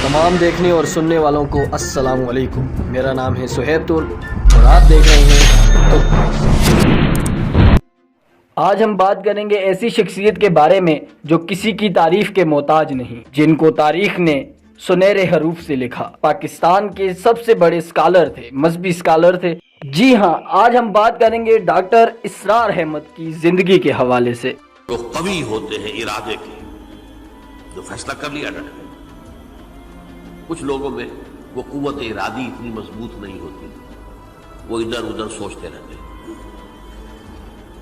تمام دیکھنے اور سننے والوں کو السلام علیکم۔ میرا نام ہے سہیب تل اور آپ دیکھ رہے ہیں آج ہم بات کریں گے ایسی شخصیت کے بارے میں جو کسی کی تعریف کے محتاج نہیں، جن کو تاریخ نے سنہرے حروف سے لکھا۔ پاکستان کے سب سے بڑے اسکالر تھے، مذہبی اسکالر تھے۔ جی ہاں، آج ہم بات کریں گے ڈاکٹر اسرار احمد کی زندگی کے حوالے سے۔ جو قوی ہوتے ہیں ارادے کے، جو فیصلہ کر لیا ڈٹ گئے۔ کچھ لوگوں میں وہ قوت ارادی اتنی مضبوط نہیں ہوتی، وہ ادھر ادھر سوچتے رہتے ہیں۔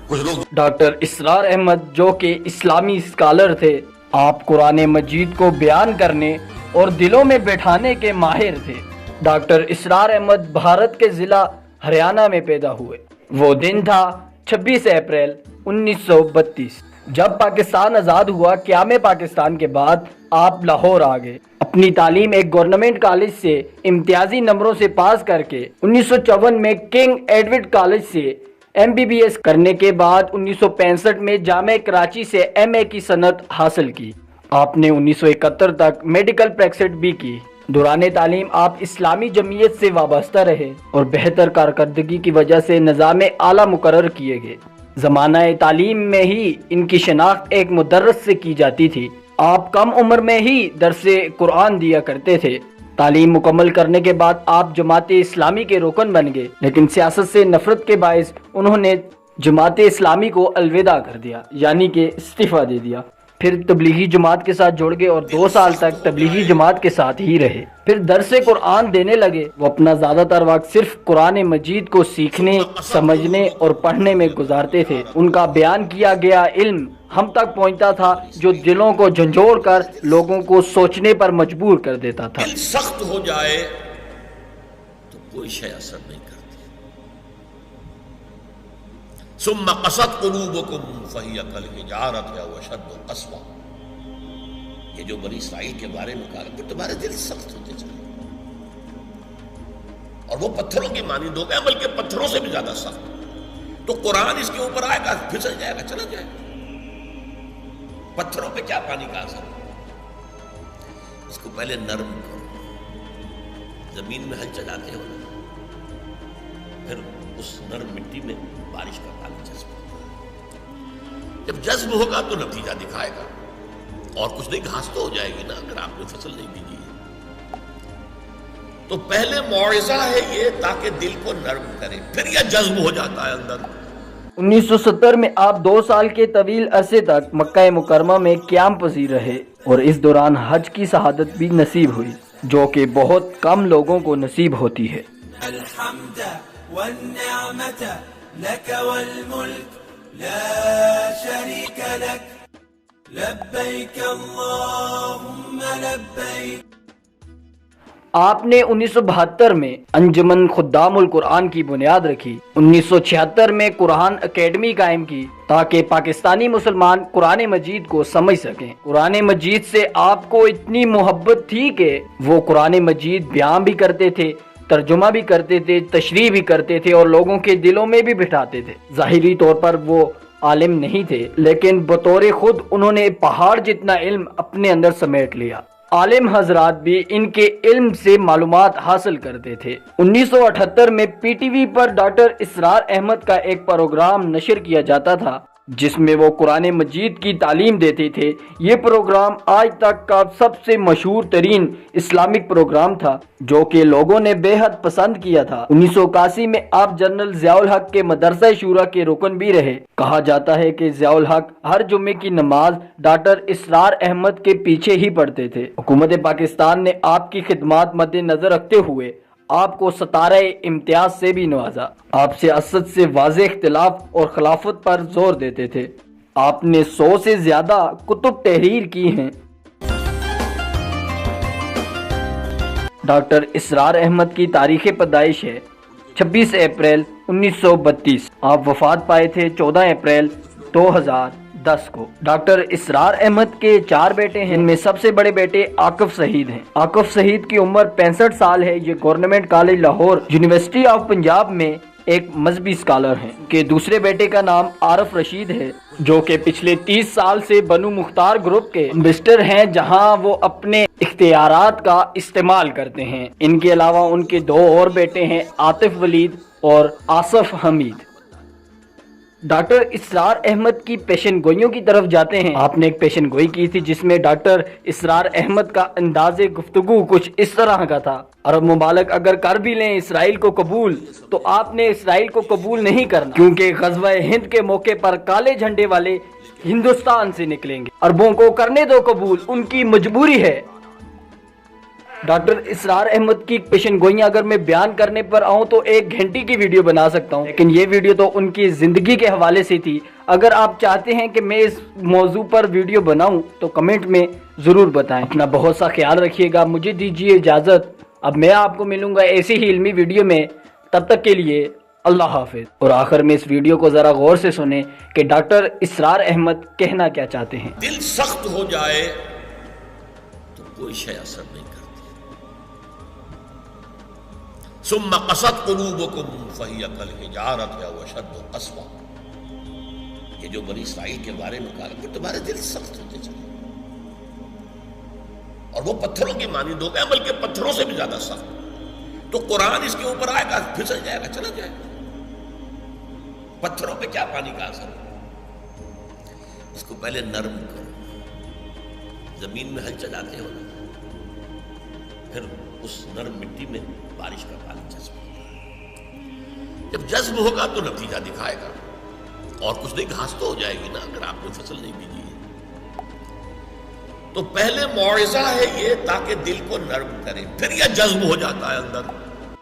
کچھ لوگ ڈاکٹر اسرار احمد جو کہ اسلامی اسکالر تھے، آپ قرآن مجید کو بیان کرنے اور دلوں میں بیٹھانے کے ماہر تھے۔ ڈاکٹر اسرار احمد بھارت کے ضلع ہریانہ میں پیدا ہوئے۔ وہ دن تھا 26 اپریل 1932 جب پاکستان آزاد ہوا۔ قیام پاکستان کے بعد آپ لاہور آ گئے۔ اپنی تعلیم ایک گورنمنٹ کالج سے امتیازی نمبروں سے پاس کر کے 1954 میں کنگ ایڈورڈ کالج سے MBBS کرنے کے بعد 1965 میں جامعہ کراچی سے MA کی سند حاصل کی۔ آپ نے 1971 تک میڈیکل پریکٹس بھی کی۔ دوران تعلیم آپ اسلامی جمعیت سے وابستہ رہے اور بہتر کارکردگی کی وجہ سے نظام اعلیٰ مقرر کیے گئے۔ زمانہ تعلیم میں ہی ان کی شناخت ایک مدرس سے کی جاتی تھی۔ آپ کم عمر میں ہی درس قرآن دیا کرتے تھے۔ تعلیم مکمل کرنے کے بعد آپ جماعت اسلامی کے رکن بن گئے، لیکن سیاست سے نفرت کے باعث انہوں نے جماعت اسلامی کو الوداع کر دیا، یعنی کہ استعفیٰ دے دیا۔ پھر تبلیغی جماعت کے ساتھ جڑ گئے اور 2 سال تک تبلیغی جماعت کے ساتھ ہی رہے۔ پھر درس قرآن دینے لگے۔ وہ اپنا زیادہ تر وقت صرف قرآن مجید کو سیکھنے، سمجھنے اور پڑھنے میں گزارتے تھے۔ ان کا بیان کیا گیا علم ہم تک پہنچتا تھا جو دلوں کو جھنجھوڑ کر لوگوں کو سوچنے پر مجبور کر دیتا تھا۔ دل سخت ہو جائے تو کوئی شے اثر نہیں کرتی۔ ثم قست قلوبکم فہی کالحجارۃ او اشد قسوۃ، یہ جو بنی اسرائیل کے بارے میں کہا کہ تمہارے دل سخت ہوتے چلے اور وہ پتھروں کے مانند ہو گئے، بلکہ پتھروں سے بھی زیادہ سخت۔ تو قرآن اس کے اوپر آئے گا، پھسل جائے گا، چلا جائے گا۔ پتھروں پہ کیا پانی کا اثر؟ اس کو پہلے نرم کرو، زمین میں ہل چلاتے ہو، پھر اس نرم مٹی میں بارش کا پانی جذب ہوگا۔ جب جذب ہوگا تو نتیجہ دکھائے گا، اور کچھ نہیں، گھاس تو ہو جائے گی نا اگر آپ نے فصل نہیں بیجی ہے۔ تو پہلے موعظہ ہے یہ تاکہ دل کو نرم کرے، پھر یہ جذب ہو جاتا ہے اندر۔ 1970 میں آپ 2 سال کے طویل عرصے تک مکہ مکرمہ میں قیام پذیر رہے اور اس دوران حج کی شہادت بھی نصیب ہوئی، جو کہ بہت کم لوگوں کو نصیب ہوتی ہے۔ الحمد والنعمت لك والملك لا شريك لك لبيك اللهم لبيك۔ آپ نے 1972 میں انجمن خدام القرآن کی بنیاد رکھی۔ 1976 میں قرآن اکیڈمی قائم کی تاکہ پاکستانی مسلمان قرآن مجید کو سمجھ سکیں۔ قرآن مجید سے آپ کو اتنی محبت تھی کہ وہ قرآن مجید بیان بھی کرتے تھے، ترجمہ بھی کرتے تھے، تشریح بھی کرتے تھے اور لوگوں کے دلوں میں بھی بٹھاتے تھے۔ ظاہری طور پر وہ عالم نہیں تھے، لیکن بطور خود انہوں نے پہاڑ جتنا علم اپنے اندر سمیٹ لیا۔ عالم حضرات بھی ان کے علم سے معلومات حاصل کرتے تھے۔ 1978 میں PTV پر ڈاکٹر اسرار احمد کا ایک پروگرام نشر کیا جاتا تھا جس میں وہ قرآن مجید کی تعلیم دیتے تھے۔ یہ پروگرام آج تک کا سب سے مشہور ترین اسلامک پروگرام تھا جو کہ لوگوں نے بے حد پسند کیا تھا۔ 1981 میں آپ جنرل ضیاء الحق کے مدرسہ شورا کے رکن بھی رہے۔ کہا جاتا ہے کہ ضیاء الحق ہر جمعے کی نماز ڈاکٹر اسرار احمد کے پیچھے ہی پڑھتے تھے۔ حکومت پاکستان نے آپ کی خدمات مد نظر رکھتے ہوئے آپ کو ستارہ امتیاز سے بھی نوازا۔ آپ سیاست سے واضح اختلاف اور خلافت پر زور دیتے تھے۔ آپ نے 100 سے زیادہ کتب تحریر کی ہیں۔ ڈاکٹر اسرار احمد کی تاریخ پیدائش ہے 26 اپریل 1932۔ آپ وفات پائے تھے 14 اپریل 2010 کو۔ ڈاکٹر اسرار احمد کے 4 بیٹے ہیں، ان میں سب سے بڑے بیٹے عاقف سعید ہیں۔ عاقف سعید کی عمر 65 سال ہے۔ یہ government college Lahore, university of Punjab میں ایک مذہبی اسکالر ہیں کہ دوسرے بیٹے کا نام عارف رشید ہے جو کہ پچھلے 30 سال سے بنو مختار گروپ کے انویسٹر ہیں جہاں وہ اپنے اختیارات کا استعمال کرتے ہیں۔ ان کے علاوہ ان کے 2 اور بیٹے ہیں، عاطف ولید اور آصف حمید۔ ڈاکٹر اسرار احمد کی پیشن گوئیوں کی طرف جاتے ہیں۔ آپ نے ایک پیشن گوئی کی تھی جس میں ڈاکٹر اسرار احمد کا انداز گفتگو کچھ اس طرح کا تھا: عرب ممالک اگر کر بھی لیں اسرائیل کو قبول تو آپ نے اسرائیل کو قبول نہیں کرنا، کیونکہ غزوہ ہند کے موقع پر کالے جھنڈے والے ہندوستان سے نکلیں گے۔ عربوں کو کرنے دو قبول، ان کی مجبوری ہے۔ ڈاکٹر اسرار احمد کی پیشن گوئیاں اگر میں بیان کرنے پر آؤں تو 1 گھنٹے کی ویڈیو بنا سکتا ہوں، لیکن یہ ویڈیو تو ان کی زندگی کے حوالے سے تھی۔ اگر آپ چاہتے ہیں کہ میں اس موضوع پر ویڈیو بناؤں تو کمنٹ میں ضرور بتائیں۔ اپنا بہت سا خیال رکھیے گا، مجھے دیجیے اجازت، اب میں آپ کو ملوں گا ایسی ہی علمی ویڈیو میں، تب تک کے لیے اللہ حافظ۔ اور آخر میں اس ویڈیو کو ذرا غور سے سنیں کہ ڈاکٹر اسرار احمد کہنا کیا چاہتے ہیں۔ دل سخت ہو جائے تو کوئی شے اثر نہیں کرتی۔ ثم قست قلوبکم فہی کالحجارۃ او اشد قسوہ، یہ جو بنی اسرائیل کے بارے میں کہا کہ تمہارے دل سخت ہوتے چلے اور وہ پتھروں کی مانند ہو گئے، بلکہ پتھروں سے بھی زیادہ سخت۔ تو قرآن اس کے اوپر آئے گا، پھسل جائے گا، چلا جائے گا۔ پتھروں پہ کیا پانی کا اثر ہے؟ اس کو پہلے نرم کرو، زمین میں ہل چلاتے ہو نا، پھر اس نرم مٹی میں بارش کا پانی جذب ہوگا۔ جب جذب ہوگا تو نتیجہ دکھائے گا، اور کچھ نہیں، گھاس تو ہو جائے گی نا اگر آپ نے فصل نہیں بیجی ہے۔ تو پہلے معاوضہ ہے یہ تاکہ دل کو نرم کرے، پھر یہ جذب ہو جاتا ہے اندر۔